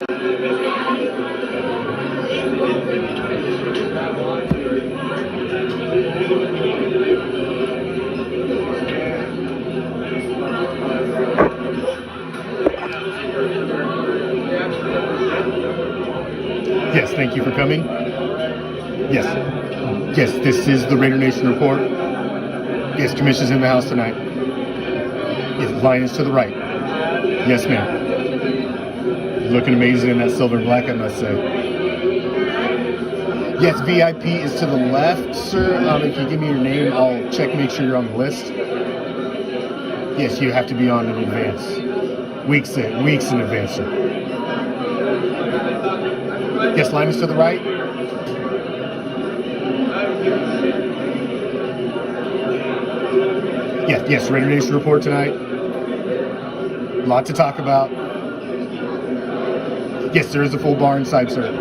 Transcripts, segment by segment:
Yes, thank you for coming. Yes. Yes, this is the Raider Nation report. Yes, Commish is in the house tonight. Yes, line is to the right. Yes, ma'am. Looking amazing in that silver and black, I must say. Yes, VIP is to the left, sir. If you give me your name, I'll check, make sure you're on the list. Yes, you have to be on in advance. Weeks in advance, sir. Yes, line is to the right. Yes, Raider Nation report tonight. A lot to talk about. Yes, there is a full bar inside, sir.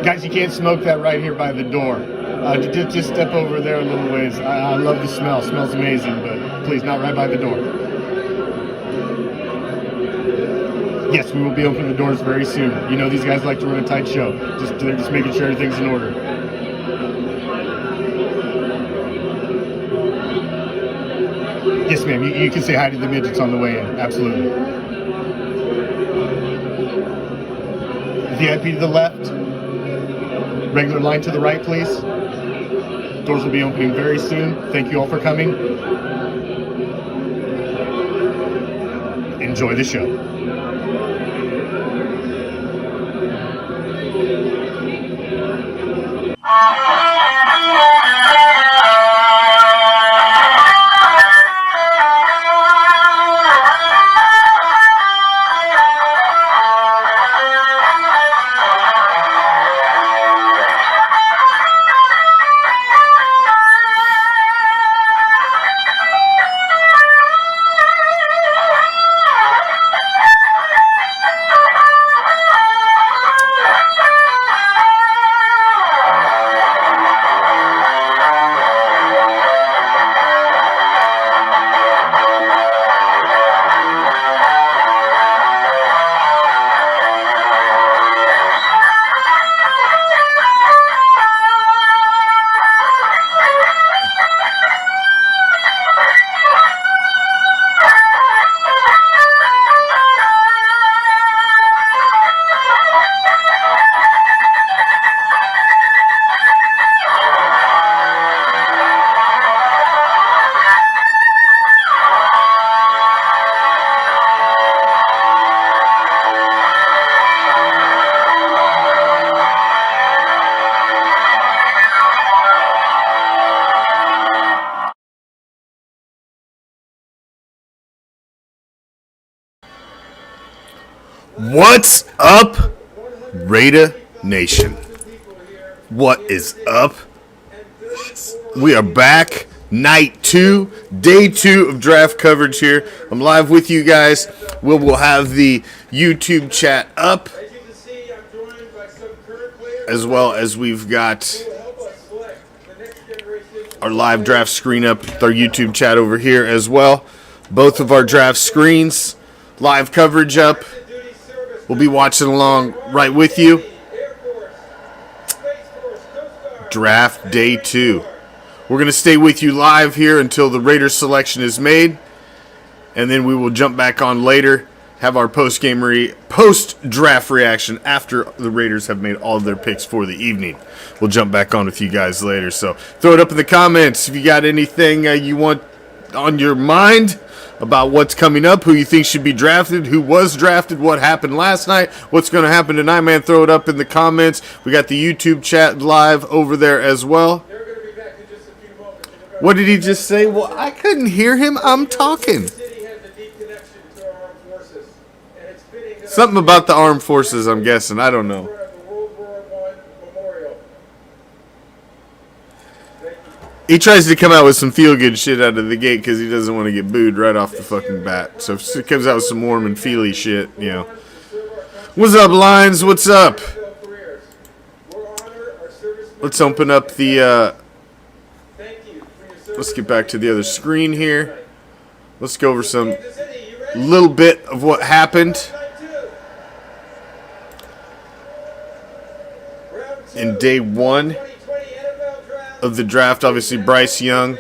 Guys, you can't smoke that right here by the door. Just step over there a little ways. I love the smell. Smells amazing, but please, not right by the door. Yes, we will be opening the doors very soon. You know these guys like to run a tight show. They're just making sure everything's in order. Yes, ma'am. You can say hi to the midgets on the way in. Absolutely. VIP to the left. Regular line to the right, please. Doors will be opening very soon. Thank you all for coming. Enjoy the show. What's up, Raider Nation? What is up? We are back. Night 2, day 2 of draft coverage here. I'm live with you guys. We'll have the YouTube chat up, as well as we've got our live draft screen up with our YouTube chat over here as well. Both of our draft screens, live coverage up. We'll be watching along right with you. Draft day 2. We're going to stay with you live here until the Raiders selection is made. And then we will jump back on later, have our post-draft reaction after the Raiders have made all of their picks for the evening. We'll jump back on with you guys later. So throw it up in the comments if you got anything you want on your mind about what's coming up, who you think should be drafted, who was drafted, what happened last night, what's going to happen tonight, man. Throw it up in the comments. We got the YouTube chat live over there as well. What did he just say? Well, I couldn't hear him. I'm talking. Something about the armed forces, I'm guessing. I don't know. He tries to come out with some feel-good shit out of the gate because he doesn't want to get booed right off the fucking bat. So if he comes out with some warm and feely shit, you know. What's up, Lines? What's up? Let's open up the... let's get back to the other screen here. Let's go over some little bit of what happened in day one of the draft. Obviously, Bryce Young,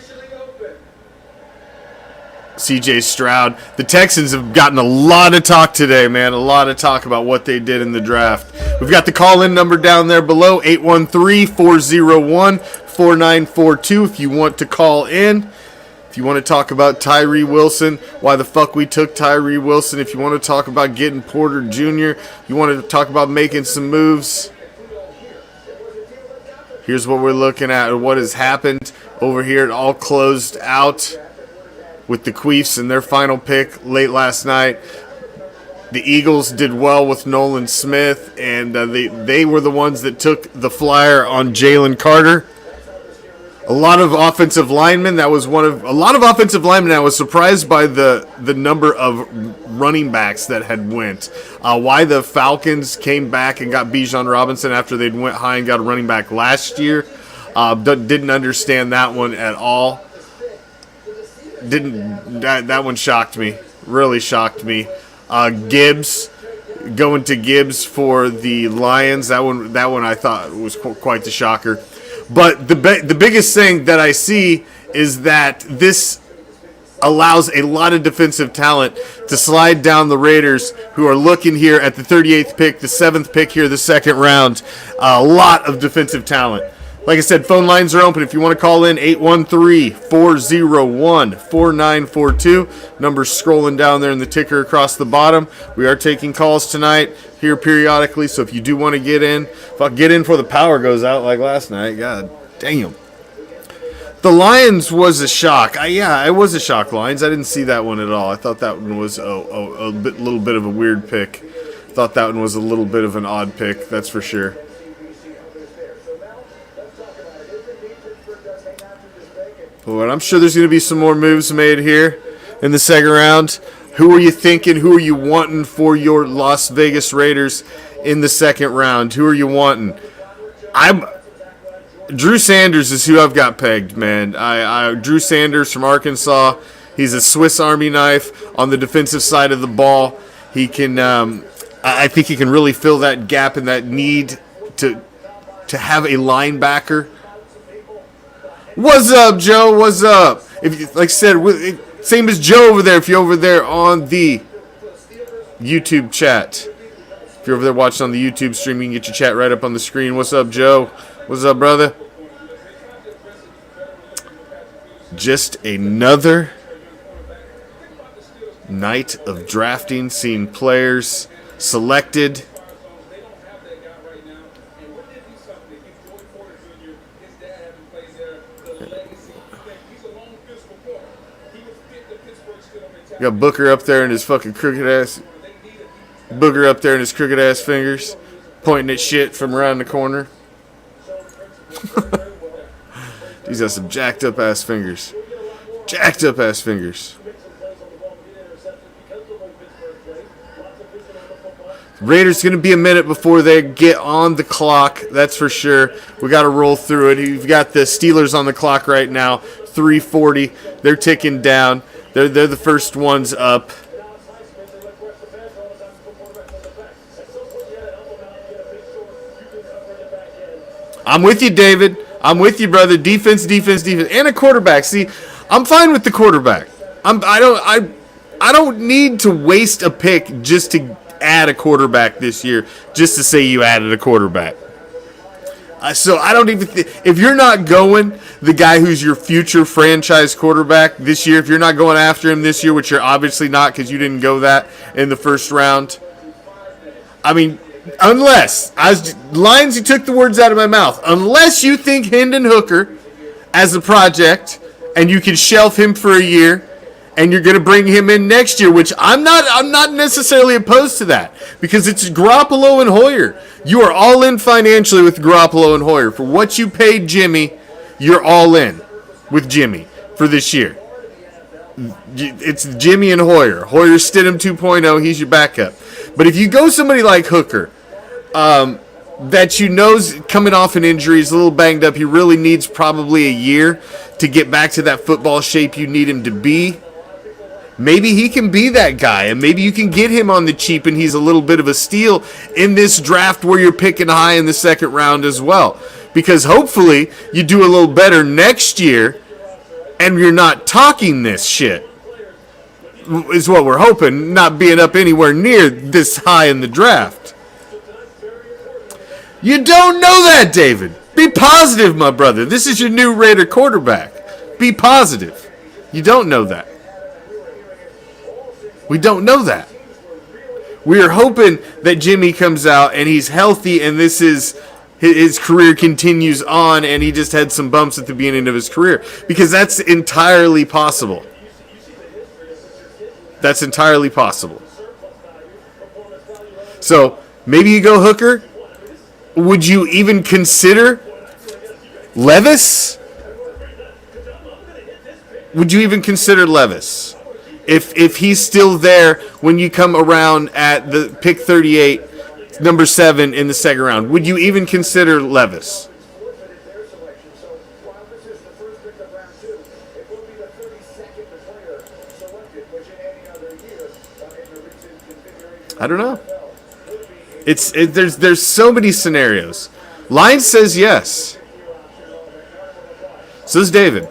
C.J. Stroud. The Texans have gotten a lot of talk today, man. A lot of talk about what they did in the draft. We've got the call-in number down there below, 813-401-4942 if you want to call in. If you want to talk about Tyree Wilson, why the fuck we took Tyree Wilson. If you want to talk about getting Porter Jr., you want to talk about making some moves. Here's what we're looking at, what has happened over here. It all closed out with the Queefs and their final pick late last night. The Eagles did well with Nolan Smith, and they were the ones that took the flyer on Jalen Carter. A lot of offensive linemen. I was surprised by the number of running backs that had went. Why the Falcons came back and got Bijan Robinson after they'd went high and got a running back last year. Didn't understand that one at all. That one shocked me. Really shocked me. Gibbs, going to Gibbs for the Lions. That one I thought was quite the shocker. But the biggest thing that I see is that this allows a lot of defensive talent to slide down the Raiders, who are looking here at the 38th pick, the 7th pick here, the second round. A lot of defensive talent. Like I said, phone lines are open. If you want to call in, 813-401-4942. Number's scrolling down there in the ticker across the bottom. We are taking calls tonight here periodically, so if you do want to get in, get in before the power goes out like last night. God damn. The Lions was a shock. It was a shock, Lions. I didn't see that one at all. I thought that one was a little bit of a weird pick. Thought that one was a little bit of an odd pick, that's for sure. But I'm sure there's going to be some more moves made here in the second round. Who are you thinking? Who are you wanting for your Las Vegas Raiders in the second round? Who are you wanting? Drew Sanders is who I've got pegged, man. Drew Sanders from Arkansas. He's a Swiss Army knife on the defensive side of the ball. He can. I think he can really fill that gap and that need to have a linebacker. What's up, Joe? What's up? If you, like I said, same as Joe over there. If you're over there on the YouTube chat, if you're over there watching on the YouTube stream, you can get your chat right up on the screen. What's up, Joe? What's up, brother? Just another night of drafting, seeing players selected. Got Booker up there in his fucking crooked ass. Booger up there in his crooked ass fingers, pointing at shit from around the corner. He's got some jacked up ass fingers. Jacked up ass fingers. Raiders going to be a minute before they get on the clock. That's for sure. We got to roll through it. You've got the Steelers on the clock right now. 3:40. They're ticking down. They're the first ones up. I'm with you, David. I'm with you, brother. Defense, and a quarterback. See, I'm fine with the quarterback. I don't need to waste a pick just to add a quarterback this year, just to say you added a quarterback. So I don't even if you're not going the guy who's your future franchise quarterback this year, if you're not going after him this year, which you're obviously not because you didn't go that in the first round. I mean, unless Lions, you took the words out of my mouth. Unless you think Hendon Hooker as a project and you can shelf him for a year and you're going to bring him in next year, which I'm not necessarily opposed to that because it's Garoppolo and Hoyer. You are all in financially with Garoppolo and Hoyer. For what you paid Jimmy, you're all in with Jimmy for this year. It's Jimmy and Hoyer. Hoyer Stidham 2.0, he's your backup. But if you go somebody like Hooker, that you know's coming off an injury, he's a little banged up, he really needs probably a year to get back to that football shape you need him to be. maybe he can be that guy, and maybe you can get him on the cheap, and he's a little bit of a steal in this draft where you're picking high in the second round as well. Because hopefully you do a little better next year, and you're not talking this shit, is what we're hoping, not being up anywhere near this high in the draft. You don't know that, David. Be positive, my brother. This is your new Raider quarterback. Be positive. You don't know that. We don't know that. We are hoping that Jimmy comes out and he's healthy and this is his career continues on and he just had some bumps at the beginning of his career. Because that's entirely possible. That's entirely possible. So, maybe you go Hooker. Would you even consider Levis? Would you even consider Levis? If he's still there when you come around at the pick 38, number 7 in the second round, would you even consider Levis? I don't know. There's so many scenarios. Line says yes. So does David.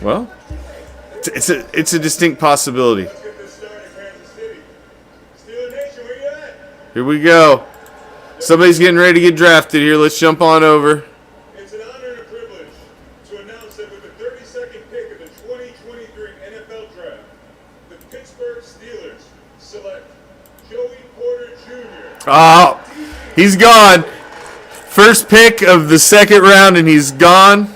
Well, it's a distinct possibility. Here we go. Somebody's getting ready to get drafted here. Let's jump on over. It's an honor and a privilege to announce that with the 32nd pick of the 2023 NFL Draft, the Pittsburgh Steelers select Joey Porter Jr. Oh, he's gone. First pick of the second round, and he's gone.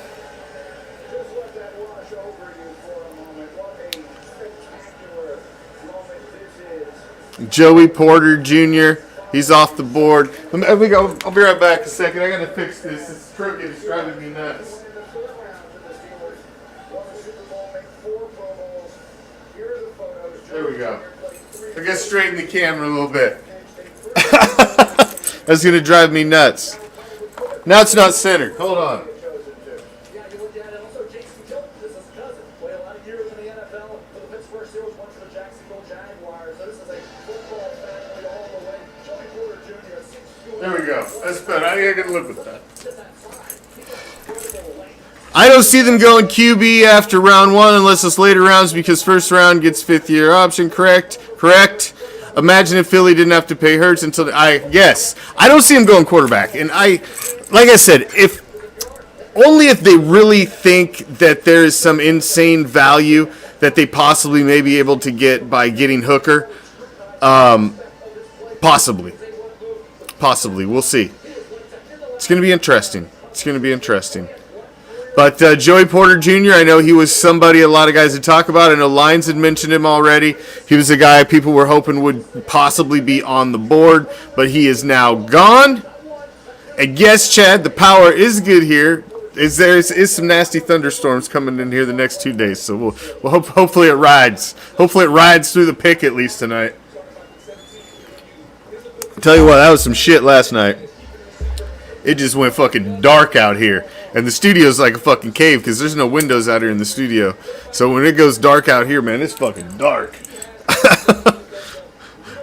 Joey Porter Jr. He's off the board. I'll be right back in a second. I gotta fix this. It's crooked. It's driving me nuts. There we go. I gotta straighten the camera a little bit. That's gonna drive me nuts. Now it's not centered. Hold on. There we go. That's better. I can live with that. I don't see them going QB after round 1 unless it's later rounds because first round gets 5th-year option. Correct. Imagine if Philly didn't have to pay Hurts until yes. I don't see him going quarterback. And like I said, if they really think that there is some insane value that they possibly may be able to get by getting Hooker, possibly. We'll see. It's going to be interesting. But Joey Porter Jr., I know he was somebody a lot of guys had talked about. I know Lions had mentioned him already. He was a guy people were hoping would possibly be on the board, but he is now gone. And yes, Chad, the power is good here. There is some nasty thunderstorms coming in here the next 2 days, so we'll hopefully it rides. Hopefully it rides through the pick at least tonight. Tell you what, that was some shit last night. It just went fucking dark out here. And the studio's like a fucking cave because there's no windows out here in the studio. So when it goes dark out here, man, it's fucking dark.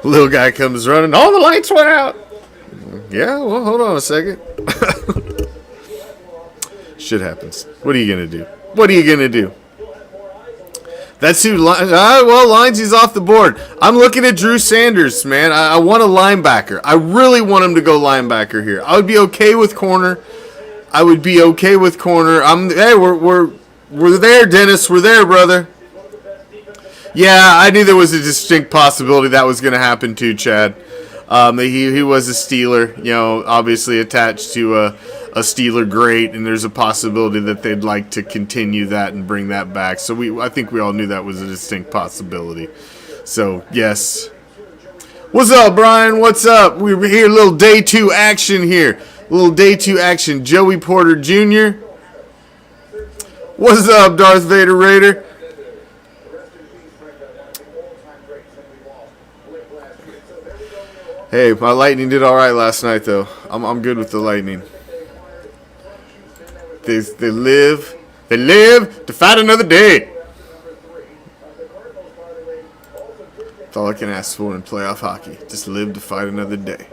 Little guy comes running. All the lights went out. Yeah, well, hold on a second. Shit happens. What are you going to do? That's who. Lines, he's off the board. I'm looking at Drew Sanders, man. I want a linebacker. I really want him to go linebacker here. I would be okay with corner. Hey, we're there, Dennis. We're there, brother. Yeah, I knew there was a distinct possibility that was going to happen too, Chad. He was a Steeler, obviously attached to a Steeler great, and there's a possibility that they'd like to continue that and bring that back. So I think we all knew that was a distinct possibility. So, yes. What's up, Brian? What's up? We're here, a little day 2 action here. Joey Porter Jr. What's up, Darth Vader Raider? Hey, my Lightning did all right last night, though. I'm good with the Lightning. They live to fight another day. That's all I can ask for in playoff hockey. Just live to fight another day.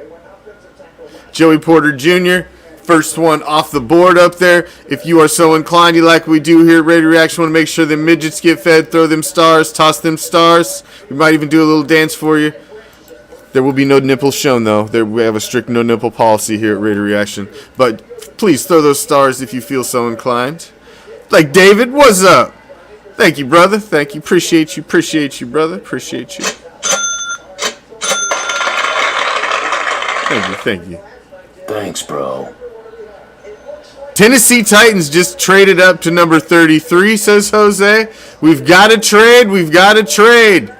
Joey Porter Jr., first one off the board up there. If you are so inclined, you like we do here at Raider Reaction, want to make sure the midgets get fed, throw them stars, toss them stars. We might even do a little dance for you. There will be no nipples shown, though. We have a strict no nipple policy here at Raider Reaction. But please throw those stars if you feel so inclined. Like David, what's up? Thank you, brother. Thank you. Appreciate you, brother. Appreciate you. Thank you. Thanks, bro. Tennessee Titans just traded up to number 33, says Jose. We've got to trade. We've got to trade.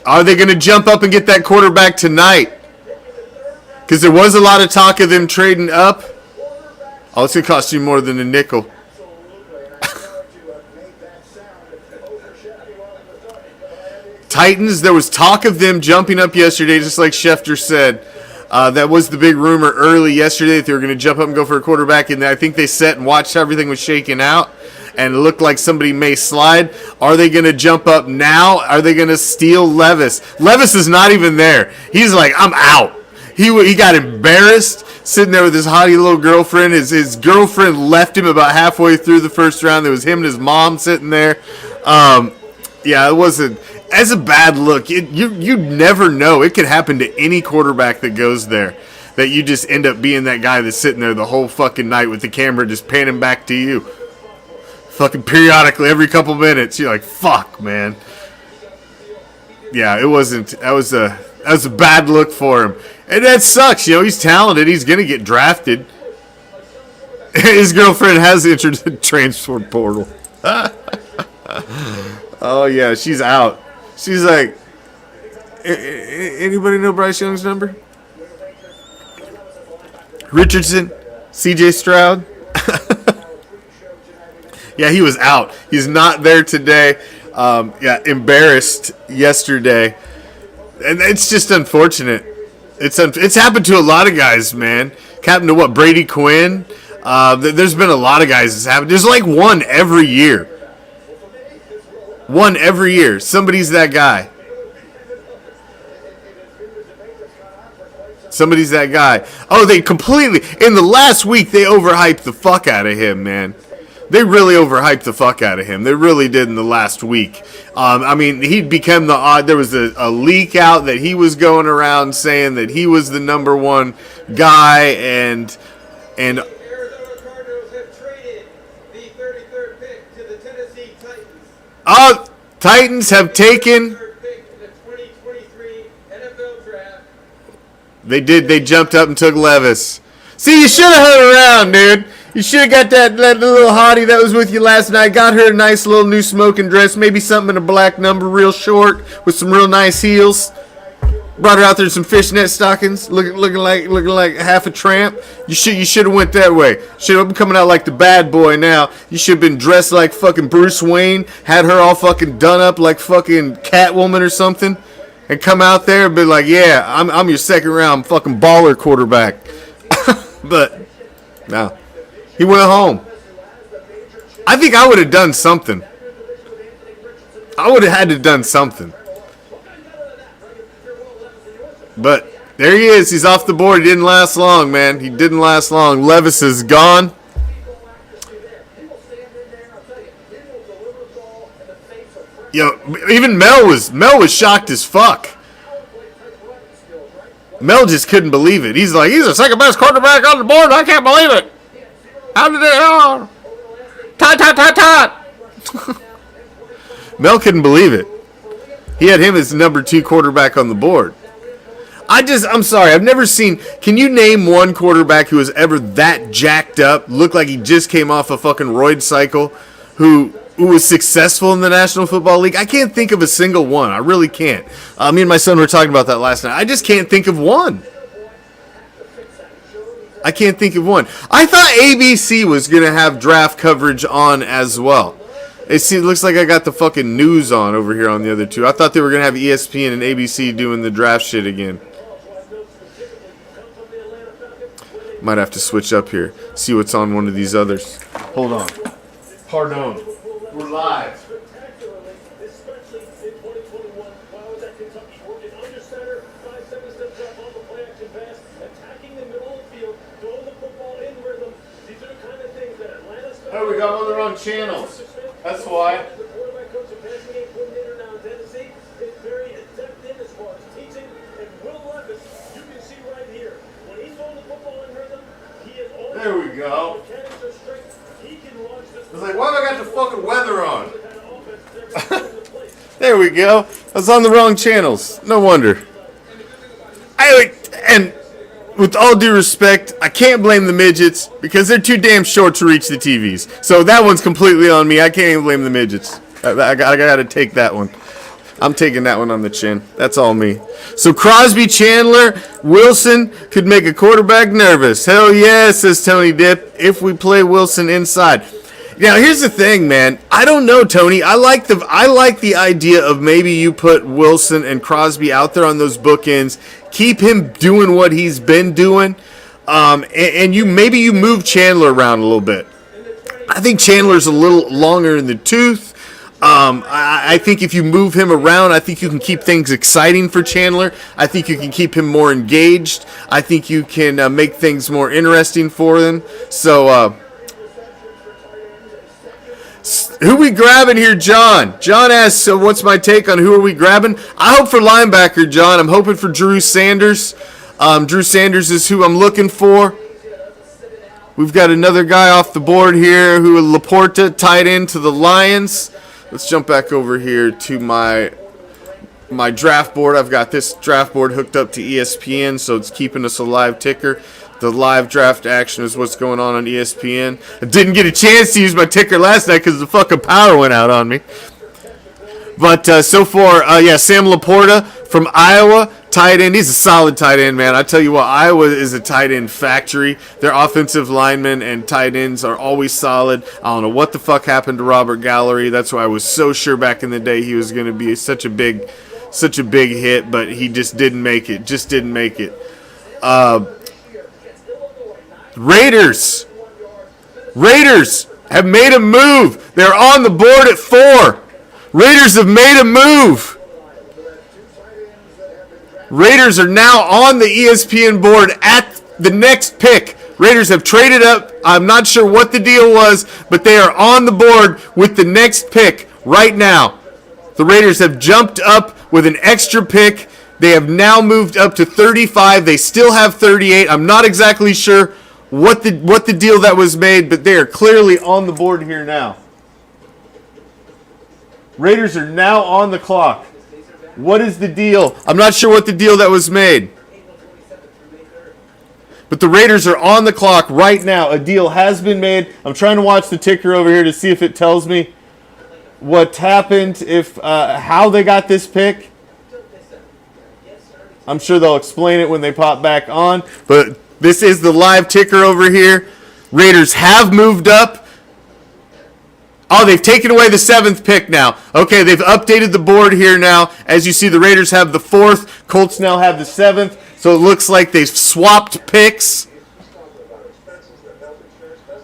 Are they going to jump up and get that quarterback tonight? Because there was a lot of talk of them trading up. Oh, it's going to cost you more than a nickel. Titans, there was talk of them jumping up yesterday, just like Schefter said. That was the big rumor early yesterday that they were going to jump up and go for a quarterback, and I think they sat and watched how everything was shaking out, and it looked like somebody may slide. Are they going to jump up now? Are they going to steal Levis? Levis is not even there. He's like, I'm out. He got embarrassed sitting there with his hottie little girlfriend. His girlfriend left him about halfway through the first round. There was him and his mom sitting there. Yeah, it wasn't. As a bad look, you never know. It could happen to any quarterback that goes there, that you just end up being that guy that's sitting there the whole fucking night with the camera just panning back to you. Fucking periodically, every couple minutes. You're like, fuck, man. Yeah, it wasn't. That was a bad look for him. And that sucks. You know, he's talented. He's going to get drafted. His girlfriend has entered the transfer portal. Oh, yeah, she's out. She's like, anybody know Bryce Young's number? Richardson? CJ Stroud? Yeah, he was out. He's not there today. Yeah, embarrassed yesterday. And it's just unfortunate. It's happened to a lot of guys, man. Happened to what, Brady Quinn? There's been a lot of guys that's happened. There's like one every year. One every year. Somebody's that guy. Somebody's that guy. Oh, they completely, in the last week, they overhyped the fuck out of him, man. They really overhyped the fuck out of him. They really did in the last week. I mean, he'd become the odd. There was a leak out that he was going around saying that he was the number one guy, and Arizona Cardinals have traded the 33rd pick to the Tennessee Titans. Titans have taken. Pick in the 2023 NFL draft. They did. They jumped up and took Levis. See, you should have hung around, dude. You should have got that little hottie that was with you last night. Got her a nice little new smoking dress. Maybe something in a black number, real short, with some real nice heels. Brought her out there in some fishnet stockings, looking like half a tramp. You should have went that way. Should have been coming out like the bad boy now. You should have been dressed like fucking Bruce Wayne. Had her all fucking done up like fucking Catwoman or something, and come out there and be like, yeah, I'm your second round fucking baller quarterback. But no. He went home. I think I would have done something. I would have had to done something. But there he is. He's off the board. He didn't last long, man. He didn't last long. Levis is gone. Yo, even Mel was shocked as fuck. Mel just couldn't believe it. He's like, he's the second best quarterback on the board. I can't believe it. How did it? Tot. Mel couldn't believe it. He had him as number 2 quarterback on the board. I'm sorry. I've never seen. Can you name one quarterback who was ever that jacked up, looked like he just came off a fucking roid cycle, who was successful in the National Football League? I can't think of a single one. I really can't. Me and my son were talking about that last night. I just can't think of one. I can't think of one. I thought ABC was going to have draft coverage on as well. It looks like I got the fucking news on over here on the other two. I thought they were going to have ESPN and ABC doing the draft shit again. Might have to switch up here. See what's on one of these others. Hold on. Pardon. We're live. Especially in 2021, while I was at Kentucky, working under center, 5-7 step drop on the play action pass, attacking the middle of the field, throwing the football in rhythm. These are the kind of things that Atlanta. Oh, we got on the wrong channels. That's why. The quarterback coach and passing game coordinator now in Tennessee is very adept in as far as teaching. And Will Levis, you can see right here, when he's throwing the football in rhythm, he is on. There we go. Mechanics are straight. He can launch this. I was like, why have I got the fucking weather on? There we go. I was on the wrong channels. No wonder. And with all due respect, I can't blame the midgets because they're too damn short to reach the TVs. So that one's completely on me. I can't even blame the midgets. I gotta take that one. I'm taking that one on the chin. That's all me. So Crosby, Chandler, Wilson could make a quarterback nervous. Hell yeah, says Tony Dip, if we play Wilson inside. Now here's the thing, man. I don't know, Tony. I like the idea of maybe you put Wilson and Crosby out there on those bookends, keep him doing what he's been doing, and you move Chandler around a little bit. I think Chandler's a little longer in the tooth. I think if you move him around, I think you can keep things exciting for Chandler. I think you can keep him more engaged. I think you can make things more interesting for them. So, who we grabbing here, John? John asks, so what's my take on who are we grabbing? I hope for linebacker, John. I'm hoping for Drew Sanders. Drew Sanders is who I'm looking for. We've got another guy off the board here who is Laporta, tight end to the Lions. Let's jump back over here to my draft board. I've got this draft board hooked up to ESPN, so it's keeping us a live ticker. The live draft action is what's going on ESPN. I didn't get a chance to use my ticker last night because the fucking power went out on me. But so far, Sam Laporta from Iowa, tight end. He's a solid tight end, man. I tell you what, Iowa is a tight end factory. Their offensive linemen and tight ends are always solid. I don't know what the fuck happened to Robert Gallery. That's why I was so sure back in the day he was going to be such a big hit, but he just didn't make it. Raiders have made a move. They're on the board at 4. Raiders have made a move. Raiders are now on the ESPN board at the next pick. Raiders have traded up. I'm not sure what the deal was, but they are on the board with the next pick right now. The Raiders have jumped up with an extra pick. They have now moved up to 35. They still have 38. I'm not exactly sure what the deal that was made, but they are clearly on the board here now. Raiders are now on the clock. What is the deal? I'm not sure what the deal that was made. But the Raiders are on the clock right now. A deal has been made. I'm trying to watch the ticker over here to see if it tells me what happened, how they got this pick. I'm sure they'll explain it when they pop back on. But this is the live ticker over here. Raiders have moved up. Oh, they've taken away the 7th pick now. Okay, they've updated the board here now. As you see, the Raiders have the 4th. Colts now have the 7th. So it looks like they've swapped picks.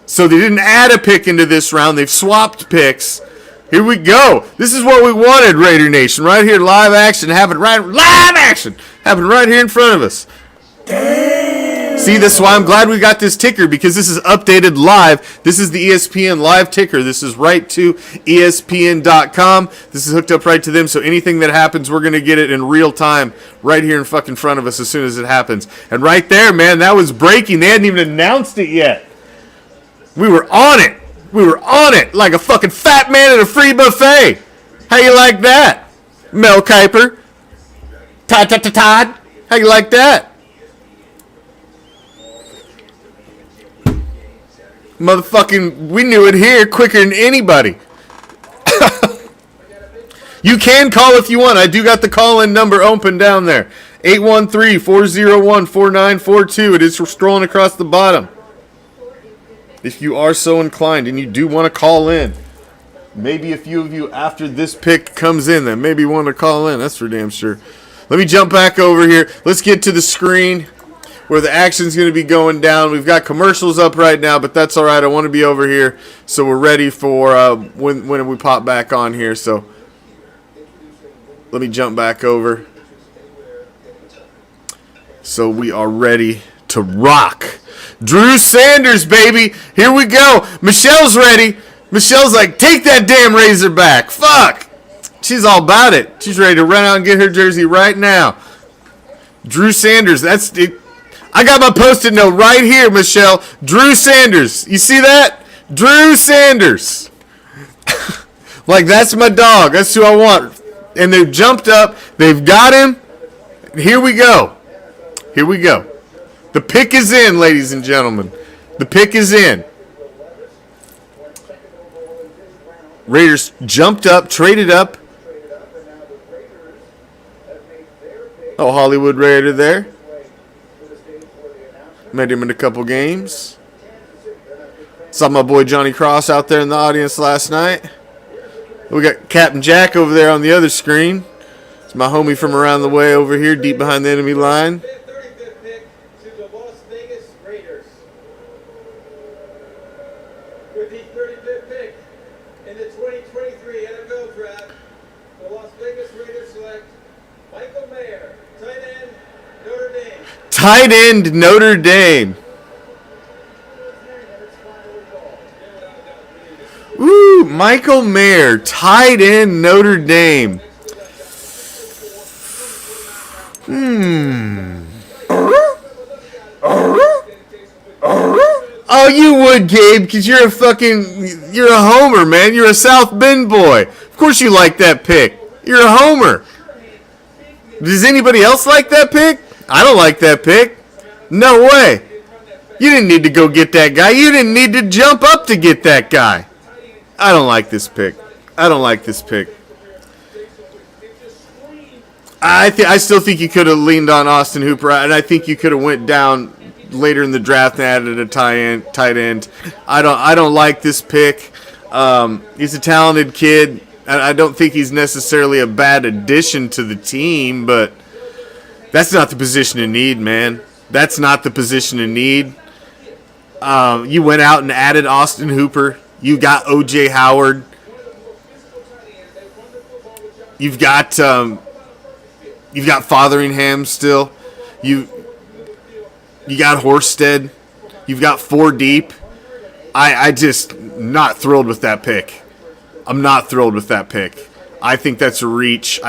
So they didn't add a pick into this round. They've swapped picks. Here we go. This is what we wanted, Raider Nation. Right here, live action. Live action. Happening right here in front of us. See, that's why I'm glad we got this ticker, because this is updated live. This is the ESPN live ticker. This is right to ESPN.com. This is hooked up right to them, so anything that happens, we're going to get it in real time right here in fucking front of us as soon as it happens. And right there, man, that was breaking. They hadn't even announced it yet. We were on it. We were on it like a fucking fat man at a free buffet. How you like that? Mel Kiper. Todd. How you like that? Motherfucking, we knew it here quicker than anybody. You can call if you want. I do got the call-in number open down there. 813-401-4942. It is scrolling across the bottom. If you are so inclined and you do want to call in, maybe a few of you after this pick comes in that maybe want to call in. That's for damn sure. Let me jump back over here. Let's get to the screen. where the action's going to be going down. We've got commercials up right now, but that's all right. I want to be over here, so we're ready for when we pop back on here. So let me jump back over. So we are ready to rock. Drew Sanders, baby. Here we go. Michelle's ready. Michelle's like, take that damn razor back. Fuck. She's all about it. She's ready to run out and get her jersey right now. Drew Sanders. That's it. I got my Post-it note right here, Michelle. Drew Sanders. You see that? Drew Sanders. Like, that's my dog. That's who I want. And they've jumped up. They've got him. Here we go. Here we go. The pick is in, ladies and gentlemen. The pick is in. Raiders jumped up, traded up. Oh, Hollywood Raider there. Met him in a couple games. Saw my boy Johnny Cross out there in the audience last night. We got Captain Jack over there on the other screen. It's my homie from around the way over here, deep behind the enemy line. With the 35th pick in the 2023 NFL Draft, the Las Vegas Raiders select Michael Mayer, tight end, Notre Dame. Tight end, Notre Dame. Woo, Michael Mayer, tight end, Notre Dame. Oh, you would, Gabe, because you're a homer, man. You're a South Bend boy. Of course you like that pick. You're a homer. Does anybody else like that pick? I don't like that pick. No way. You didn't need to go get that guy. You didn't need to jump up to get that guy. I don't like this pick. I don't like this pick. I still think you could have leaned on Austin Hooper, and I think you could have went down later in the draft and added a tight end. I don't like this pick. He's a talented kid. I don't think he's necessarily a bad addition to the team, but that's not the position of need, man. That's not the position of need. You went out and added Austin Hooper. You got O.J. Howard. You've got Fotheringham still. You got Horsted. You've got 4 deep. I just not thrilled with that pick. I'm not thrilled with that pick. I think that's a reach.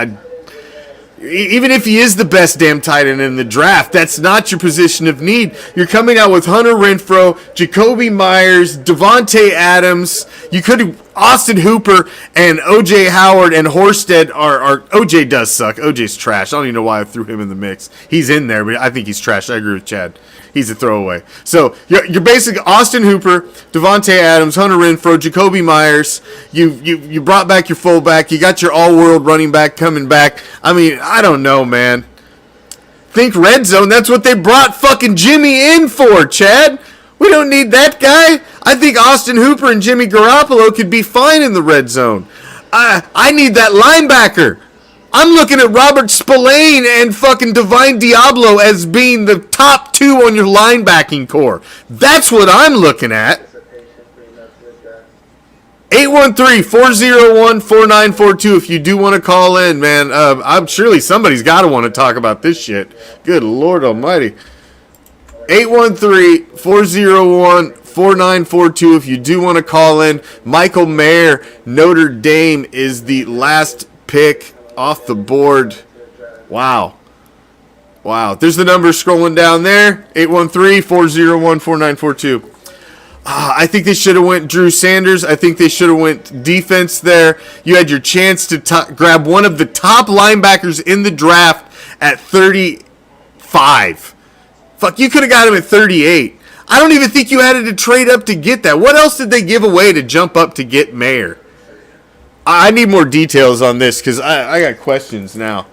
Even if he is the best damn tight end in the draft, that's not your position of need. You're coming out with Hunter Renfrow, Jacoby Myers, Devontae Adams. You could have Austin Hooper and O.J. Howard and Horsted are O.J. does suck. O.J.'s trash. I don't even know why I threw him in the mix. He's in there, but I think he's trash. I agree with Chad. He's a throwaway. So you're basically Austin Hooper, Devontae Adams, Hunter Renfrow, Jacoby Myers. You brought back your fullback. You got your all-world running back coming back. I mean, I don't know, man. Think red zone. That's what they brought fucking Jimmy in for, Chad. We don't need that guy. I think Austin Hooper and Jimmy Garoppolo could be fine in the red zone. I need that linebacker. I'm looking at Robert Spillane and fucking Divine Diablo as being the top 2 on your linebacking core. That's what I'm looking at. 813-401-4942 if you do want to call in, man. I'm surely somebody's got to want to talk about this shit. Good Lord almighty. 813-401-4942 if you do want to call in. Michael Mayer, Notre Dame is the last pick off the board. Wow. There's the number scrolling down there. 813-401-4942. I think they should have went Drew Sanders. I think they should have went defense there. You had your chance to grab one of the top linebackers in the draft at 35. Fuck, you could have got him at 38. I don't even think you had to trade up to get that. What else did they give away to jump up to get Mayer? I need more details on this because I got questions now.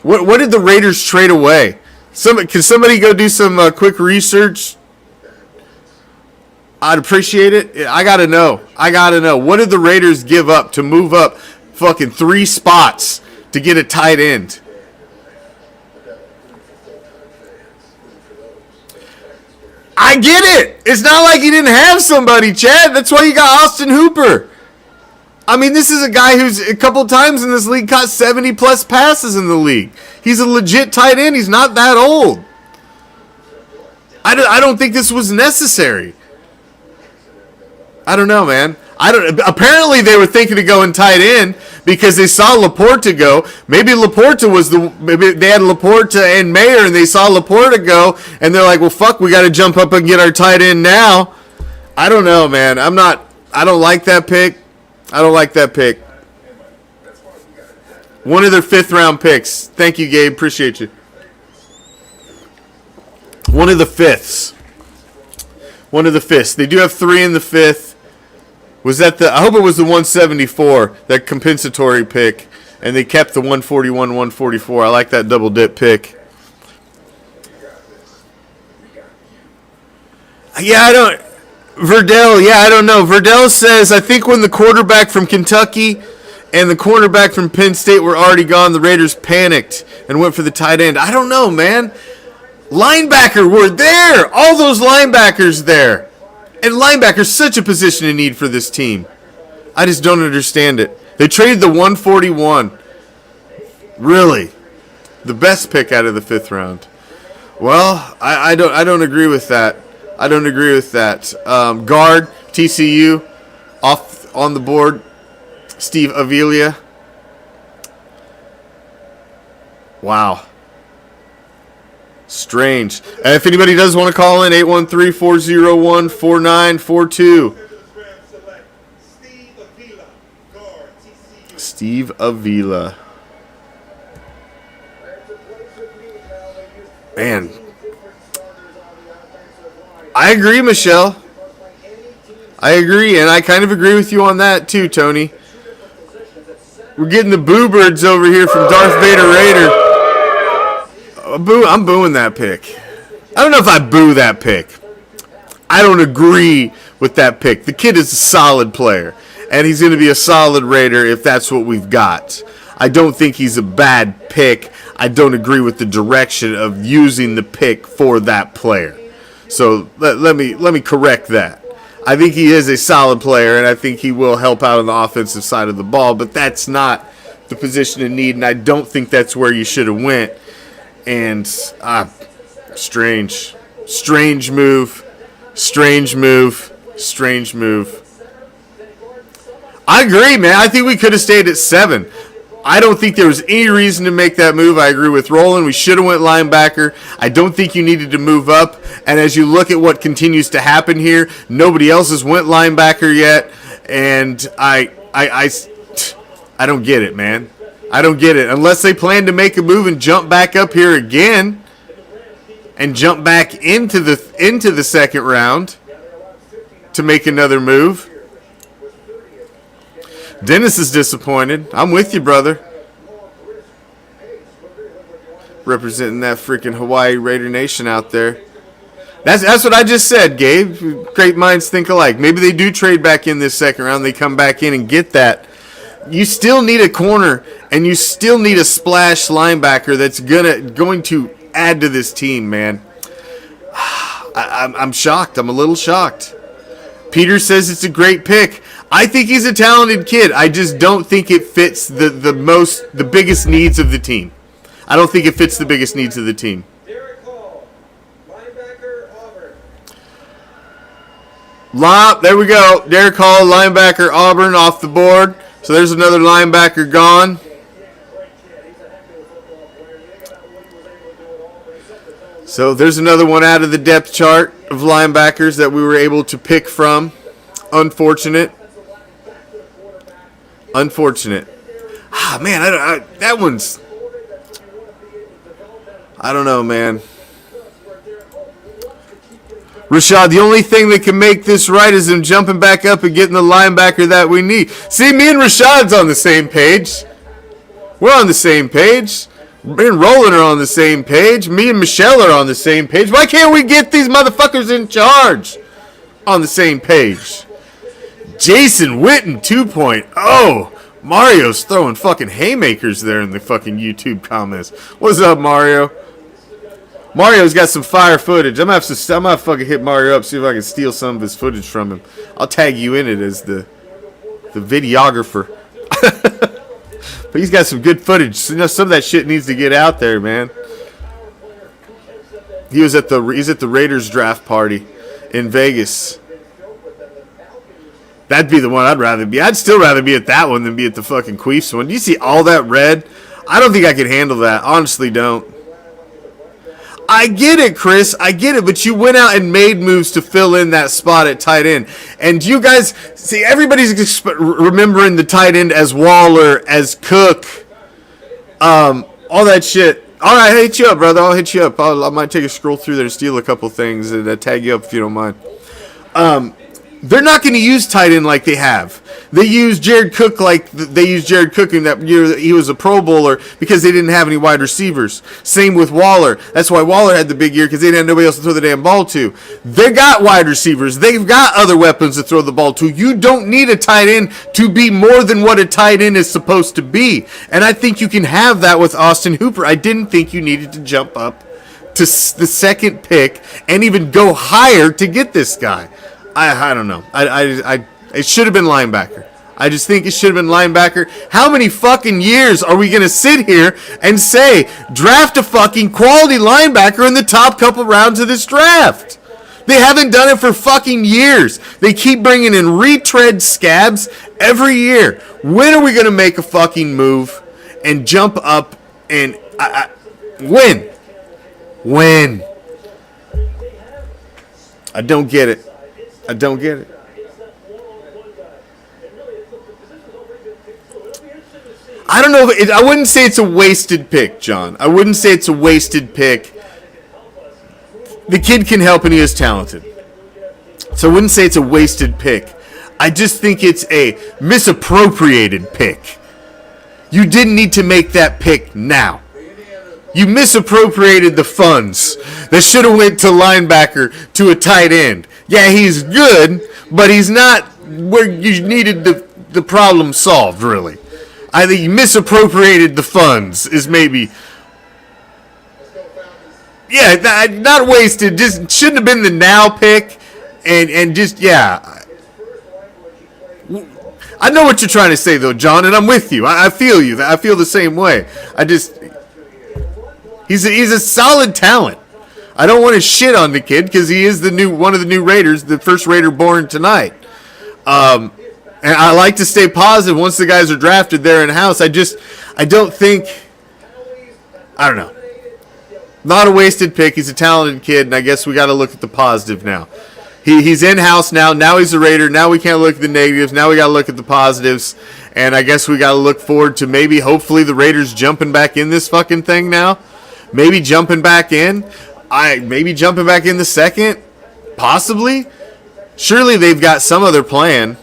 What did the Raiders trade away? Can somebody go do some quick research? I'd appreciate it. I gotta know. What did the Raiders give up to move up fucking 3 spots to get a tight end? I get it. It's not like he didn't have somebody, Chad. That's why you got Austin Hooper. I mean, this is a guy who's a couple times in this league caught 70-plus passes in the league. He's a legit tight end. He's not that old. I don't think this was necessary. I don't know, man. Apparently, they were thinking of going tight end because they saw Laporta go. Maybe they had Laporta and Mayer, and they saw Laporta go, and they're like, "Well, fuck, we got to jump up and get our tight end now." I don't know, man. I don't like that pick. I don't like that pick. One of their 5th-round picks. Thank you, Gabe. Appreciate you. One of the 5ths. One of the 5ths. They do have 3 in the 5th. I hope it was the 174, that compensatory pick, and they kept the 141, 144. I like that double dip pick. I don't know. Verdell says, I think when the quarterback from Kentucky and the cornerback from Penn State were already gone, the Raiders panicked and went for the tight end. I don't know, man. Linebacker were there. All those linebackers there. And linebacker's such a position in need for this team. I just don't understand it. They traded the 141. Really? The best pick out of the 5th round. Well, I don't agree with that. I don't agree with that. Guard, TCU, off on the board, Steve Avila. Wow. Strange. If anybody does want to call in, 813-401-4942. Steve Avila. Man. I agree, Michelle. I agree, and I kind of agree with you on that too, Tony. We're getting the boo birds over here from Darth Vader Raider. I'm booing that pick. I don't know if I boo that pick. I don't agree with that pick. The kid is a solid player, and he's going to be a solid Raider if that's what we've got. I don't think he's a bad pick. I don't agree with the direction of using the pick for that player. So let me correct that. I think he is a solid player, and I think he will help out on the offensive side of the ball, but that's not the position in need, and I don't think that's where you should have went. And strange move. I agree, man. I think we could have stayed at 7. I don't think there was any reason to make that move. I agree with Roland. We should have went linebacker. I don't think you needed to move up. And as you look at what continues to happen here, nobody else has went linebacker yet. And I don't get it, man. I don't get it. Unless they plan to make a move and jump back up here again and jump back into the 2nd round to make another move. Dennis is disappointed. I'm with you, brother. Representing that freaking Hawaii Raider Nation out there. That's what I just said, Gabe. Great minds think alike. Maybe they do trade back in this 2nd round. They come back in and get that. You still need a corner, and you still need a splash linebacker that's going to add to this team, man. I'm shocked. I'm a little shocked. Peter says it's a great pick. I think he's a talented kid. I just don't think it fits the biggest needs of the team. I don't think it fits the biggest needs of the team. Derek Hall, linebacker, Auburn. There we go. Derek Hall, linebacker, Auburn, off the board. So there's another linebacker gone. So there's another one out of the depth chart of linebackers that we were able to pick from. Unfortunate. Man, that one's... I don't know, man. Rashad, the only thing that can make this right is him jumping back up and getting the linebacker that we need. See, me and Rashad's on the same page. We're on the same page. Me and Roland are on the same page. Me and Michelle are on the same page. Why can't we get these motherfuckers in charge on the same page? Jason Witten 2.0. Mario's throwing fucking haymakers there in the fucking YouTube comments. What's up, Mario? Mario's got some fire footage. I'm gonna fucking hit Mario up, see if I can steal some of his footage from him. I'll tag you in it as the videographer. But he's got some good footage. You know, some of that shit needs to get out there, man. He's at the Raiders draft party in Vegas. That'd be the one I'd rather be. I'd still rather be at that one than be at the fucking Queefs one. Do you see all that red? I don't think I could handle that. Honestly, don't. I get it, Chris. I get it. But you went out and made moves to fill in that spot at tight end. And you guys, see, everybody's remembering the tight end as Waller, as Cook, all that shit. All right, I'll hit you up, brother. I'll hit you up. I might take a scroll through there and steal a couple things and tag you up if you don't mind. They're not going to use tight end like they have. They use Jared Cook like they used Jared Cook in that year that he was a Pro Bowler because they didn't have any wide receivers. Same with Waller. That's why Waller had the big year because they didn't have nobody else to throw the damn ball to. They got wide receivers. They've got other weapons to throw the ball to. You don't need a tight end to be more than what a tight end is supposed to be. And I think you can have that with Austin Hooper. I didn't think you needed to jump up to the second pick and even go higher to get this guy. I don't know. It should have been linebacker. I just think it should have been linebacker. How many fucking years are we going to sit here and say, draft a fucking quality linebacker in the top couple rounds of this draft? They haven't done it for fucking years. They keep bringing in retread scabs every year. When are we going to make a fucking move and jump up and win? When? I don't get it. I don't get it. I don't know. I wouldn't say it's a wasted pick, John. I wouldn't say it's a wasted pick. The kid can help and he is talented. So I wouldn't say it's a wasted pick. I just think it's a misappropriated pick. You didn't need to make that pick now. You misappropriated the funds that should have went to linebacker to a tight end. Yeah, he's good, but he's not where you needed the problem solved, really. I think you misappropriated the funds is maybe... Yeah, not wasted. Just shouldn't have been the now pick. And just, yeah. I know what you're trying to say, though, John, and I'm with you. I feel you. I feel the same way. He's a solid talent. I don't want to shit on the kid because he is one of the new Raiders, the first Raider born tonight. And I like to stay positive once the guys are drafted there in house. I don't think, I don't know. Not a wasted pick. He's a talented kid, and I guess we got to look at the positive now. He's in house now. Now he's a Raider. Now we can't look at the negatives. Now we got to look at the positives. And I guess we got to look forward to maybe, hopefully, the Raiders jumping back in this fucking thing now. Maybe jumping back in. Maybe jumping back in the second, possibly. Surely they've got some other plan.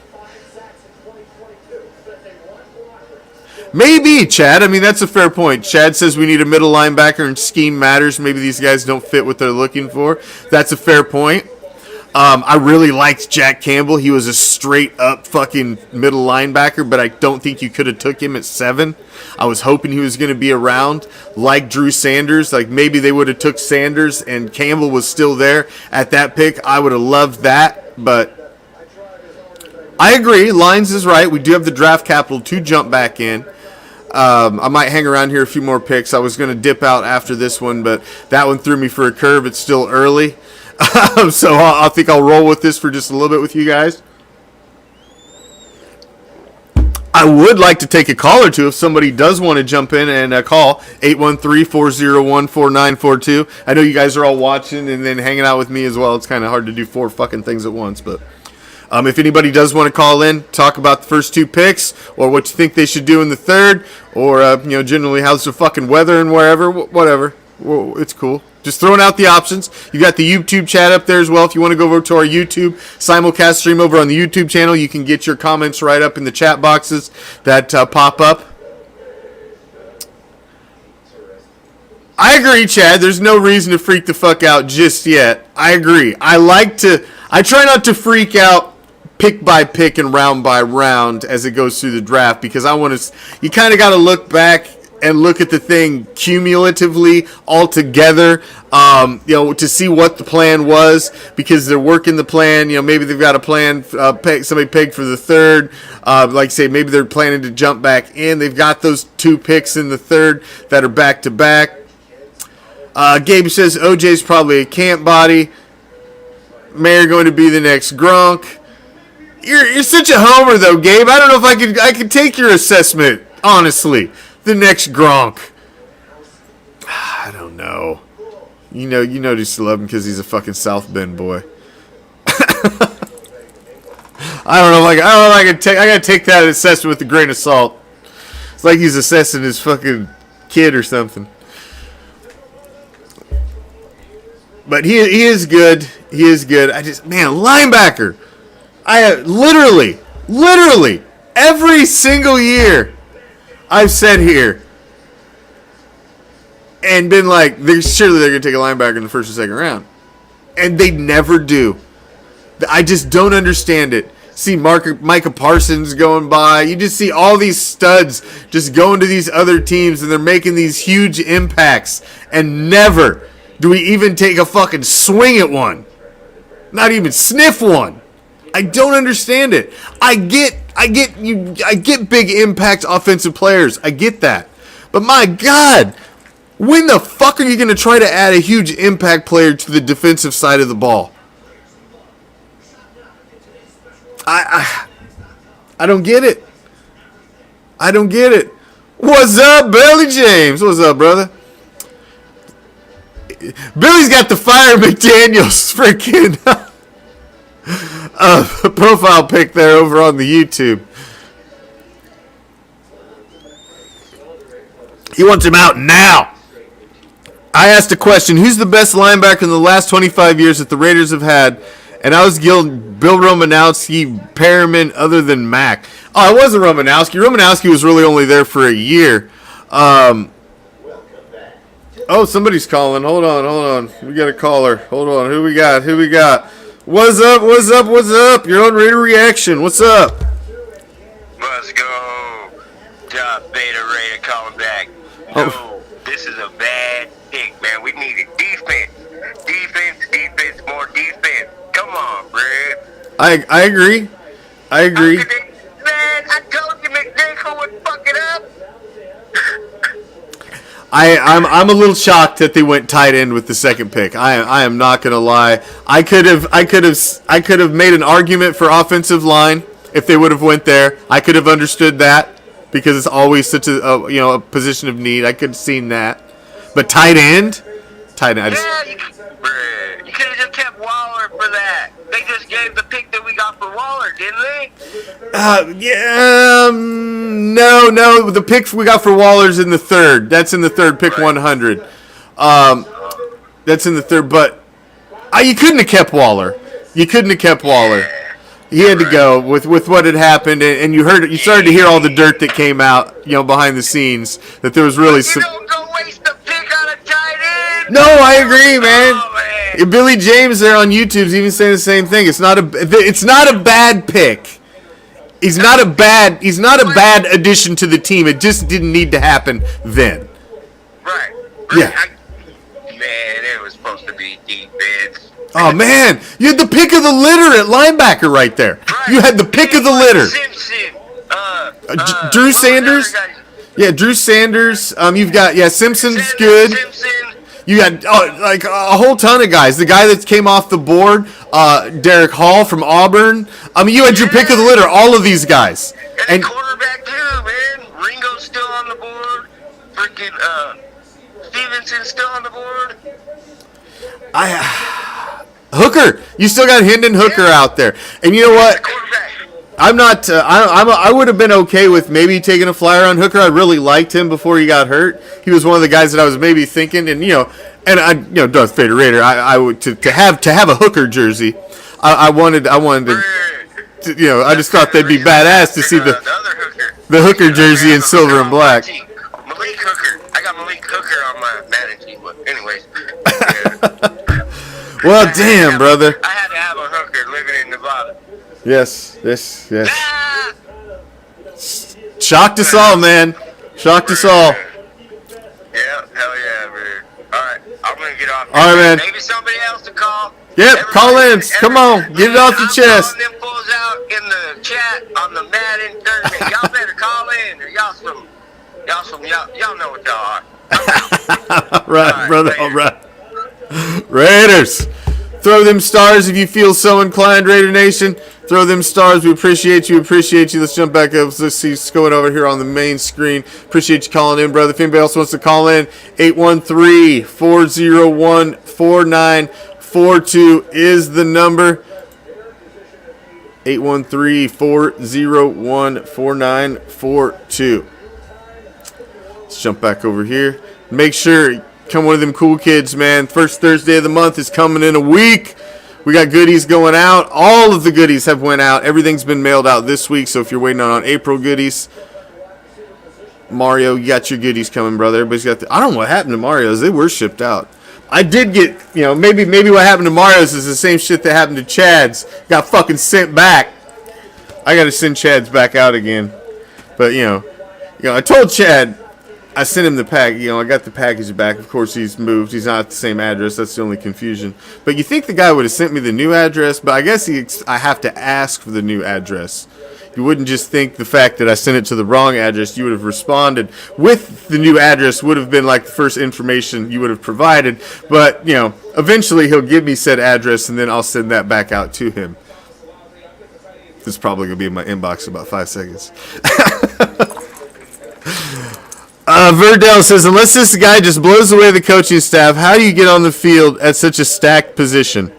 Maybe, Chad. I mean, that's a fair point. Chad says we need a middle linebacker and scheme matters. Maybe these guys don't fit what they're looking for. That's a fair point. I really liked Jack Campbell. He was a straight-up fucking middle linebacker, but I don't think you could have took him at 7. I was hoping he was going to be around, like Drew Sanders. Like, maybe they would have took Sanders and Campbell was still there at that pick. I would have loved that, but I agree. Lines is right. We do have the draft capital to jump back in. I might hang around here a few more picks. I was going to dip out after this one, but that one threw me for a curve. It's still early. So I think I'll roll with this for just a little bit with you guys. I would like to take a call or two if somebody does want to jump in and call 813-401-4942. I know you guys are all watching and then hanging out with me as well. It's kind of hard to do 4 fucking things at once, but if anybody does want to call in, talk about the first 2 picks or what you think they should do in the third, or generally how's the fucking weather and wherever, whatever. Well, it's cool. Just throwing out the options. You got the YouTube chat up there as well. If you want to go over to our YouTube simulcast stream over on the YouTube channel, you can get your comments right up in the chat boxes that pop up. I agree, Chad. There's no reason to freak the fuck out just yet. I agree. I try not to freak out pick by pick and round by round as it goes through the draft because you kind of got to look back and look at the thing cumulatively all together, to see what the plan was, because they're working the plan. Maybe they've got a plan, somebody pegged for the third. Like say, maybe they're planning to jump back in. They've got those 2 picks in the third that are back to back. Gabe says OJ's probably a camp body. Mayer going to be the next Gronk. You're such a homer though, Gabe. I don't know if I could take your assessment, honestly. The next Gronk. I don't know. You just love him because he's a fucking South Bend boy. I don't know if I gotta take that assessment with a grain of salt. It's like he's assessing his fucking kid or something. But he is good. He is good. Linebacker. I literally every single year I've said here and been like, surely they're going to take a linebacker in the first or second round. And they never do. I just don't understand it. See Micah Parsons going by. You just see all these studs just going to these other teams, and they're making these huge impacts. And never do we even take a fucking swing at one. Not even sniff one. I don't understand it. I get big impact offensive players. I get that. But my God, when the fuck are you going to try to add a huge impact player to the defensive side of the ball? I don't get it. I don't get it. What's up, Billy James? What's up, brother? Billy's got the Fire McDaniels freaking profile pic there over on the YouTube. He wants him out now. I asked a question. Who's the best linebacker in the last 25 years that the Raiders have had? And I was Bill Romanowski, Perriman, other than Mack. Oh, it wasn't Romanowski. Romanowski was really only there for a year. Oh, somebody's calling. Hold on. We got a caller. Hold on. Who we got? What's up? Your own Raider reaction. What's up? Let's go. Top Beta Raider calling back. No, this is a bad pick, man. We need a defense. Defense, more defense. Come on, bruh. I agree. Man, I told you McNichol would fuck it up. I'm a little shocked that they went tight end with the second pick. I am not gonna lie. I could have made an argument for offensive line if they would have went there. I could have understood that because it's always such a position of need. I could have seen that. But tight end. You could have just kept Waller for that. They just gave the pick that we got for Waller, didn't they? No. The pick we got for Waller's in the third. That's in the third, pick right. 100. That's in the third, but you couldn't have kept Waller. He had to go with what had happened, and you started to hear all the dirt that came out, behind the scenes, that there was really some. Don't go waste the pick on a tight end. No, I agree, man. Oh, man. Billy James there on YouTube's even saying the same thing. It's not a bad pick. He's not a bad addition to the team. It just didn't need to happen then. Right. Yeah. Man, it was supposed to be defense. Oh man, you had the pick of the litter at linebacker right there. Right. You had the pick of the litter. Simpson. Drew Sanders. Yeah, Drew Sanders. You've got Simpson's good. Simpson. You got like a whole ton of guys. The guy that came off the board, Derek Hall from Auburn. You had your pick of the litter. All of these guys. And quarterback too, man. Ringo's still on the board. Freaking Stevenson's still on the board. Hooker. You still got Hendon Hooker out there. And you know what? I'm not. I would have been okay with maybe taking a flyer on Hooker. I really liked him before he got hurt. He was one of the guys that I was maybe thinking, and Darth Vader Raider. I would to have a Hooker jersey. I wanted to. I just thought that'd be badass to see the Hooker jersey in silver and black. Malik Hooker. I got Malik Hooker on my managing, but anyways. Well, damn, brother. I had to have a hooker living in Nevada. Yes. Shocked us all, man. Shocked us all. All right, man. Maybe somebody else to call. Yep, call in. Come on, get it off your chest. I'm calling them fools out in the chat on the Madden tournament. Y'all better call in, or y'all know what y'all are. All right, brother. All right. Raiders. Throw them stars if you feel so inclined, Raider Nation. Throw them stars. We appreciate you. Let's jump back up. Let's see what's going over here on the main screen. Appreciate you calling in, brother. If anybody else wants to call in, 813-401-4942 is the number. 813-401-4942. Let's jump back over here. Make sure become one of them cool kids, man. First Thursday of the month is coming in a week. We got goodies going out. All of the goodies have went out. Everything's been mailed out this week, so if you're waiting on April goodies, Mario, you got your goodies coming, brother. Everybody's got I don't know what happened to Mario's. They were shipped out. I did get, maybe what happened to Mario's is the same shit that happened to Chad's. Got fucking sent back. I got to send Chad's back out again. But, I told Chad, I sent him the pack. I got the package back. Of course, he's moved. He's not at the same address. That's the only confusion. But you think the guy would have sent me the new address? But I guess I have to ask for the new address. You wouldn't just think the fact that I sent it to the wrong address. You would have responded with the new address. Would have been like the first information you would have provided. But, eventually he'll give me said address, and then I'll send that back out to him. This is probably going to be in my inbox in about 5 seconds. Verdell says, unless this guy just blows away the coaching staff, how do you get on the field at such a stacked position?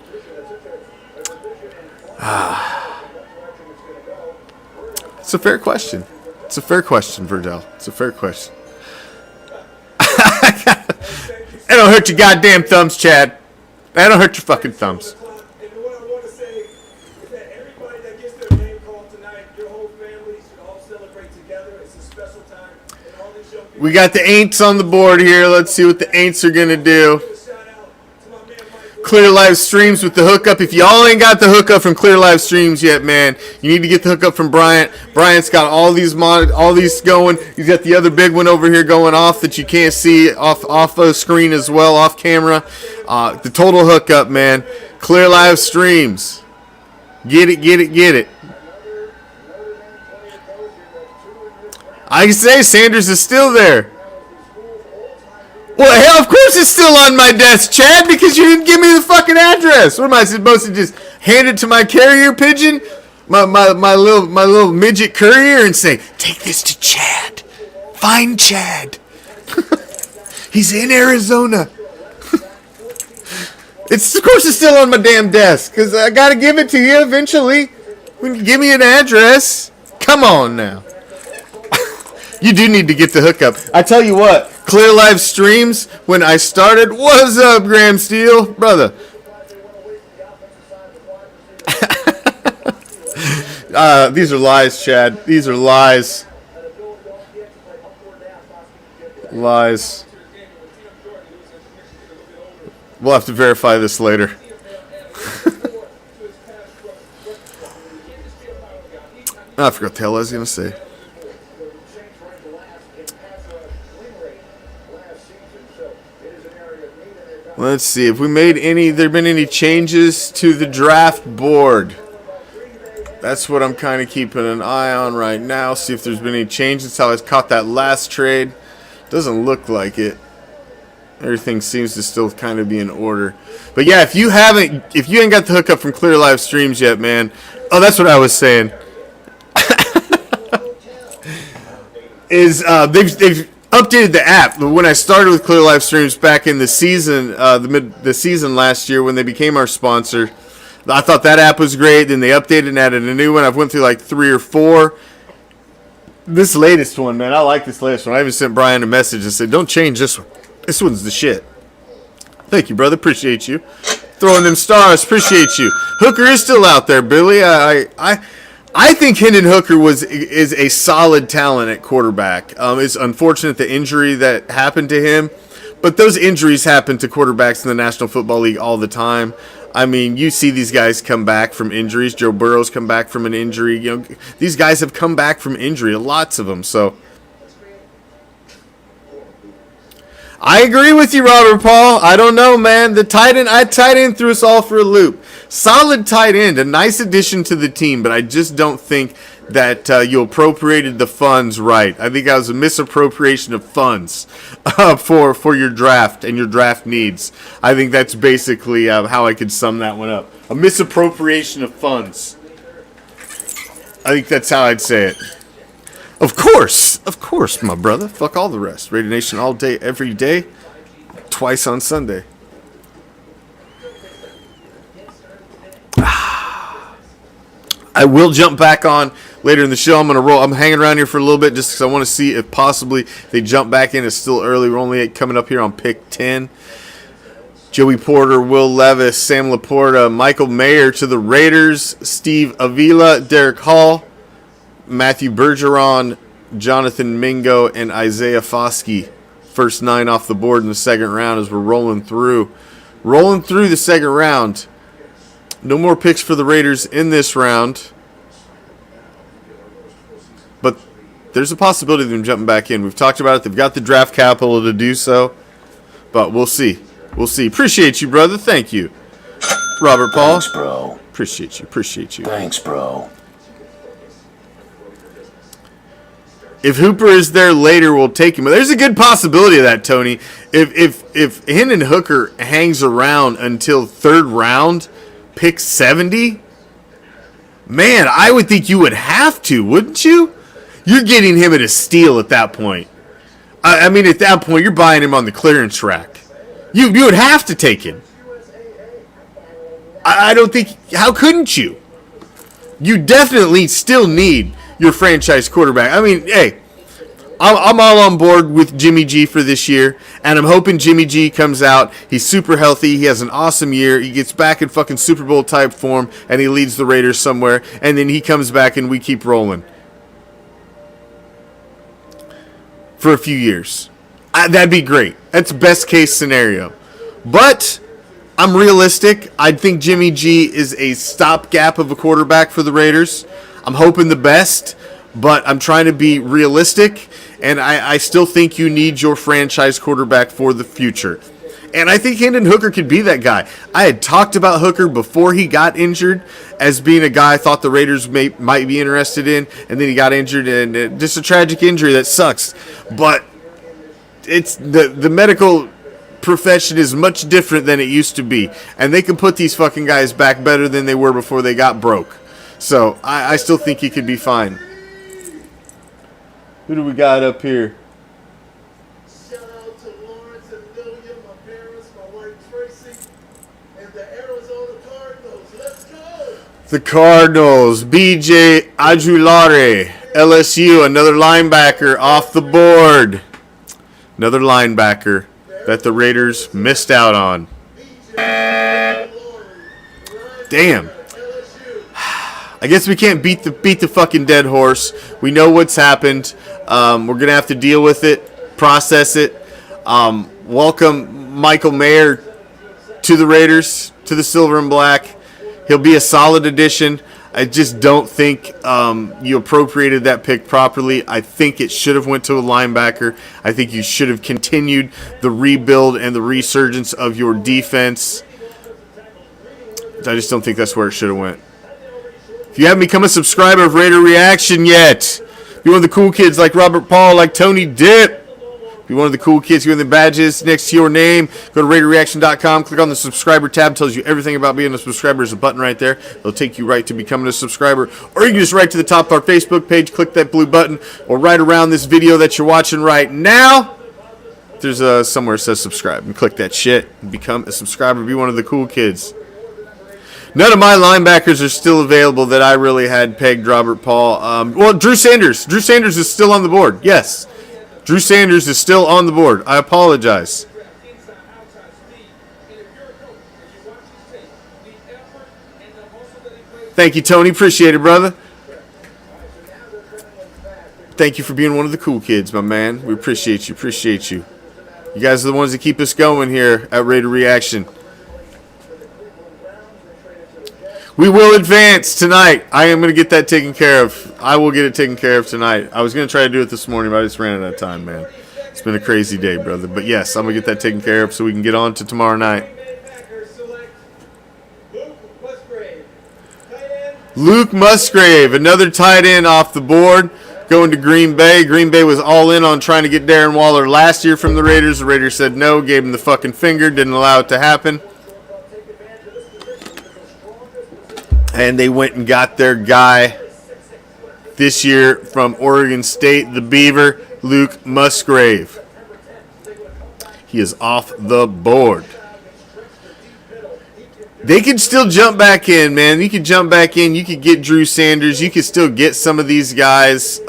It's a fair question. It's a fair question, Verdell. It's a fair question. That don't hurt your goddamn thumbs, Chad. That don't hurt your fucking thumbs. We got the Aints on the board here. Let's see what the Aints are going to do. Clear Live Streams with the hookup. If y'all ain't got the hookup from Clear Live Streams yet, man, you need to get the hookup from Bryant. Bryant's got all these going. He's got the other big one over here going off that you can't see off of screen as well, off camera. The total hookup, man. Clear Live Streams. Get it. I can say Sanders is still there. Well, hell, of course it's still on my desk, Chad, because you didn't give me the fucking address. What am I supposed to just hand it to my carrier pigeon, my little midget courier, and say, take this to Chad. Find Chad. He's in Arizona. Of course it's still on my damn desk, because I got to give it to you eventually. When you give me an address. Come on now. You do need to get the hookup. I tell you what, Clear Live Streams, when I started, what's up, Graham Steele? Brother. These are lies, Chad. These are lies. Lies. We'll have to verify this later. I forgot what the hell I was going to say. Let's see if there been any changes to the draft board. That's what I'm kind of keeping an eye on right now. See if there's been any changes. How I caught that last trade. Doesn't look like it. Everything seems to still kind of be in order. But yeah, if you ain't got the hookup from Clear Live Streams yet, man. Oh, that's what I was saying. They've updated the app. When I started with Clear Live Streams back in the season, the season last year when they became our sponsor, I thought that app was great. Then they updated and added a new one. I've went through like 3 or 4. This latest one, man, I like this latest one. I even sent Brian a message and said, don't change this one. This one's the shit. Thank you, brother. Appreciate you. Throwing them stars. Appreciate you. Hooker is still out there, Billy. I think Hendon Hooker is a solid talent at quarterback. It's unfortunate the injury that happened to him, but those injuries happen to quarterbacks in the National Football League all the time. I mean, you see these guys come back from injuries. Joe Burrow's come back from an injury. These guys have come back from injury, lots of them. So I agree with you, Robert Paul. I don't know, man. The tight end threw us all for a loop. Solid tight end, a nice addition to the team, but I just don't think that you appropriated the funds right. I think that was a misappropriation of funds for your draft and your draft needs. I think that's basically how I could sum that one up. A misappropriation of funds. I think that's how I'd say it. Of course, my brother. Fuck all the rest. Raider Nation all day, every day, twice on Sunday. I will jump back on later in the show. I'm hanging around here for a little bit just because I want to see if possibly they jump back in. It's still early. We're only coming up here on pick 10. Joey Porter, Will Levis, Sam Laporta, Michael Mayer to the Raiders, Steve Avila, Derek Hall, Matthew Bergeron, Jonathan Mingo, and Isaiah Foskey. First 9 off the board in the second round as we're rolling through. Rolling through the second round. No more picks for the Raiders in this round. But there's a possibility of them jumping back in. We've talked about it. They've got the draft capital to do so. But we'll see. We'll see. Appreciate you, brother. Thank you. Robert Paul. Thanks, bro. Appreciate you. Thanks, bro. If Hooper is there later, we'll take him. But there's a good possibility of that, Tony. If Hendon Hooker hangs around until third round, pick 70, man, I would think you would have to, wouldn't you? You're getting him at a steal at that point. I mean, at that point, you're buying him on the clearance rack. You would have to take him. I don't think. How couldn't you? You definitely still need your franchise quarterback. I mean, hey, I'm all on board with Jimmy G for this year, and I'm hoping Jimmy G comes out. He's super healthy. He has an awesome year. He gets back in fucking Super Bowl type form, and he leads the Raiders somewhere, and then he comes back and we keep rolling for a few years. That'd be great. That's best case scenario. But I'm realistic. I think Jimmy G is a stopgap of a quarterback for the Raiders. I'm hoping the best, but I'm trying to be realistic, and I still think you need your franchise quarterback for the future. And I think Hendon Hooker could be that guy. I had talked about Hooker before he got injured as being a guy I thought the Raiders might be interested in, and then he got injured, and just a tragic injury that sucks. But it's the medical profession is much different than it used to be, and they can put these fucking guys back better than they were before they got broke. So I still think he could be fine. Who do we got up here? Shout out to Lawrence and William, my parents, my wife Tracy, and the Arizona Cardinals. Let's go! The Cardinals, B.J. Ajulare, LSU, another linebacker off the board. Another linebacker that the Raiders missed out on. Damn. I guess we can't beat the fucking dead horse. We know what's happened. We're going to have to deal with it, process it. Welcome Michael Mayer to the Raiders, to the Silver and Black. He'll be a solid addition. I just don't think you appropriated that pick properly. I think it should have went to a linebacker. I think you should have continued the rebuild and the resurgence of your defense. I just don't think that's where it should have went. If you haven't become a subscriber of Raider Reaction yet, if you're one of the cool kids like Robert Paul, like Tony Dip, if you're one of the cool kids, you're in the badges next to your name, go to RaiderReaction.com, click on the subscriber tab, tells you everything about being a subscriber. There's a button right there. It'll take you right to becoming a subscriber. Or you can just right to the top of our Facebook page, click that blue button, or right around this video that you're watching right now. There's somewhere that says subscribe, and click that shit and become a subscriber. Be one of the cool kids. None of my linebackers are still available that I really had pegged Robert Paul. Well, Drew Sanders. Drew Sanders is still on the board. Yes. Drew Sanders is still on the board. I apologize. Thank you, Tony. Appreciate it, brother. Thank you for being one of the cool kids, my man. We appreciate you. Appreciate you. You guys are the ones that keep us going here at Raider Reaction. We will advance tonight. I am going to get that taken care of. I will get it taken care of tonight. I was going to try to do it this morning, but I just ran out of time, man. It's been a crazy day, brother. But yes, I'm going to get that taken care of so we can get on to tomorrow night. Luke Musgrave, another tight end off the board, going to Green Bay. Green Bay was all in on trying to get Darren Waller last year from the Raiders. The Raiders said no, gave him the fucking finger, didn't allow it to happen. And they went and got their guy this year from Oregon State, the Beaver, Luke Musgrave. He is off the board. They could still jump back in, man. You could jump back in. You could get Drew Sanders. You could still get some of these guys.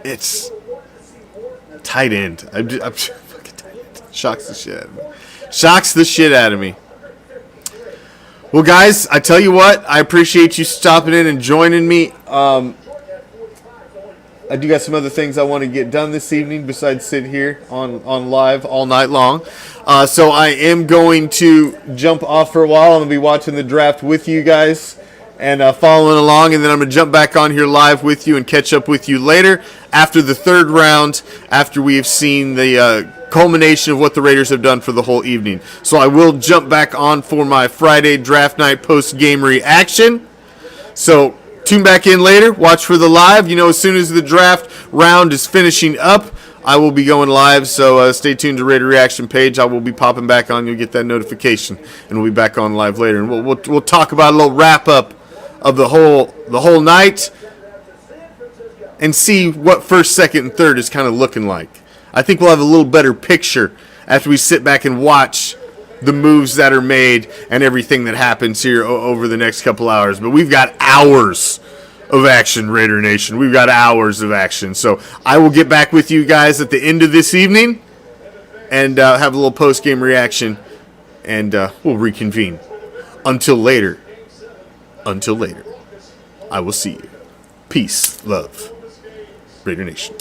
It's tight end. I'm fucking tight end. Shocks the shit out of me. Shocks the shit out of me. Well, guys, I tell you what. I appreciate you stopping in and joining me. I do got some other things I want to get done this evening besides sit here on live all night long. So I am going to jump off for a while. I'm going to be watching the draft with you guys and following along. And then I'm going to jump back on here live with you and catch up with you later after the third round, after we have seen the culmination of what the Raiders have done for the whole evening. So I will jump back on for my Friday draft night post-game reaction. So tune back in later. Watch for the live. You know, as soon as the draft round is finishing up, I will be going live. So stay tuned to Raider Reaction page. I will be popping back on. You'll get that notification, and we'll be back on live later. And we'll talk about a little wrap up of the whole night, and see what first, second, and third is kind of looking like. I think we'll have a little better picture after we sit back and watch the moves that are made and everything that happens here over the next couple hours. But we've got hours of action, Raider Nation. We've got hours of action. So I will get back with you guys at the end of this evening and have a little post-game reaction, and we'll reconvene. Until later, I will see you. Peace, love, Raider Nation.